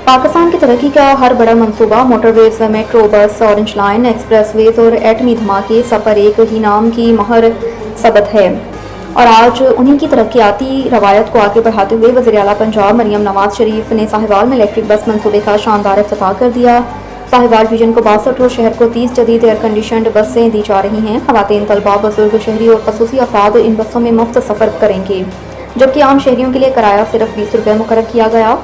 पाकिस्तान की तरक्की का हर बड़ा मंसूबा मोटरवेज, मेट्रो, बस, ऑरेंज लाइन, एक्सप्रेस वेज और एटमी धमाके सब पर एक ही नाम की महर सबत है। और आज उन्हीं की तरक्याती रवायत को आगे बढ़ाते हुए वज़ीर आला पंजाब मरियम नवाज शरीफ ने साहिवाल में इलेक्ट्रिक बस मंसूबे का शानदार इफ्तिताह कर दिया। साहिवाल रीजन को 62 और शहर को 30 जदीद एयर कंडीशनड बसें दी जा रही हैं। ख़वातीन, तलबा, बुजुर्ग, शहरी और खसूसी अफराद इन बसों में मुफ्त सफ़र करेंगे, जबकि आम शहरियों के लिए किराया सिर्फ 20 रुपये मुकर्रर किया गया।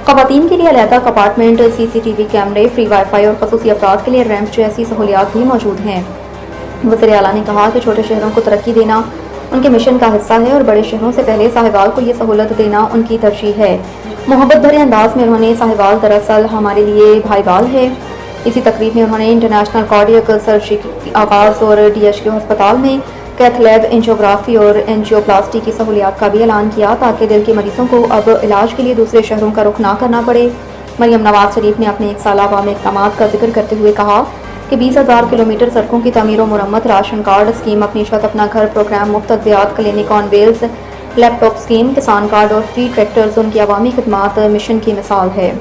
ख़वातीन के लिए अलहदा कपार्टमेंट, CCTV कैमरे, फ्री वाईफाई और खसूसी अफराद के लिए रैंप जैसी सहूलियात भी मौजूद हैं। वज़ीर आला ने कहा कि छोटे शहरों को तरक्की देना उनके मिशन का हिस्सा है और बड़े शहरों से पहले साहिवाल को ये सहूलत देना उनकी तरजीह है। मोहब्बत भरे अंदाज में उन्होंने साहिवाल दरअसल हमारे लिए भाईवाल है। इसी तकरीब में उन्होंने इंटरनेशनल कार्डियक सर्जरी की आगाज़ और DHQ अस्पताल में कैथ लैब, एंजियोग्राफी और एंजियोप्लास्टी की सहूलियात का भी ऐलान किया, ताकि दिल के मरीजों को अब इलाज के लिए दूसरे शहरों का रुख ना करना पड़े। मरियम नवाज शरीफ ने अपने 1 साला अवामी इक़दामात का जिक्र करते हुए कहा कि 20,000 किलोमीटर सड़कों की तमीर व मुरम्मत, राशन कार्ड स्कीम, अपनी छत अपना घर प्रोग्राम, मुफ्त अद्वियात clinic on wheels, laptop scheme, किसान कार्ड और फ्री ट्रैक्टर्स उनकी अवामी खिदमात मिशन की मिसाल है।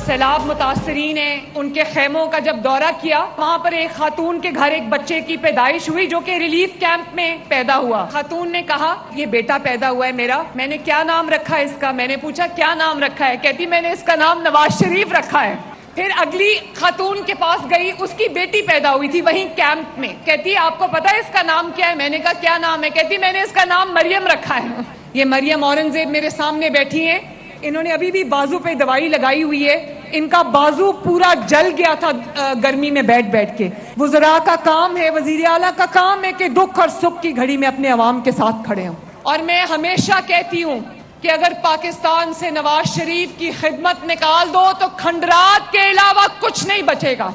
सैलाब मुतासरीन ने उनके खेमों का जब दौरा किया, वहाँ पर एक खातून के घर एक बच्चे की पैदाइश हुई जो कि रिलीफ कैंप में पैदा हुआ। खातून ने कहा ये बेटा पैदा हुआ है मेरा, मैंने क्या नाम रखा है इसका? मैंने पूछा क्या नाम रखा है? कहती मैंने इसका नाम नवाज शरीफ रखा है। फिर अगली खातून के पास गई, उसकी बेटी पैदा हुई थी वहीं कैंप में। कहती आपको पता है इसका नाम क्या है? मैंने कहा क्या नाम है? कहती मैंने इसका नाम मरियम रखा है। ये मरियम औरंगजेब मेरे सामने बैठी हैं, इन्होंने अभी भी बाजू पे दवाई लगाई हुई है, इनका बाजू पूरा जल गया था गर्मी में बैठ बैठ के। वज़रा का काम है, वज़ीर आला का काम है कि दुख और सुख की घड़ी में अपने अवाम के साथ खड़े हों। और मैं हमेशा कहती हूँ कि अगर पाकिस्तान से नवाज शरीफ की खिदमत निकाल दो तो खंडरात के अलावा कुछ नहीं बचेगा।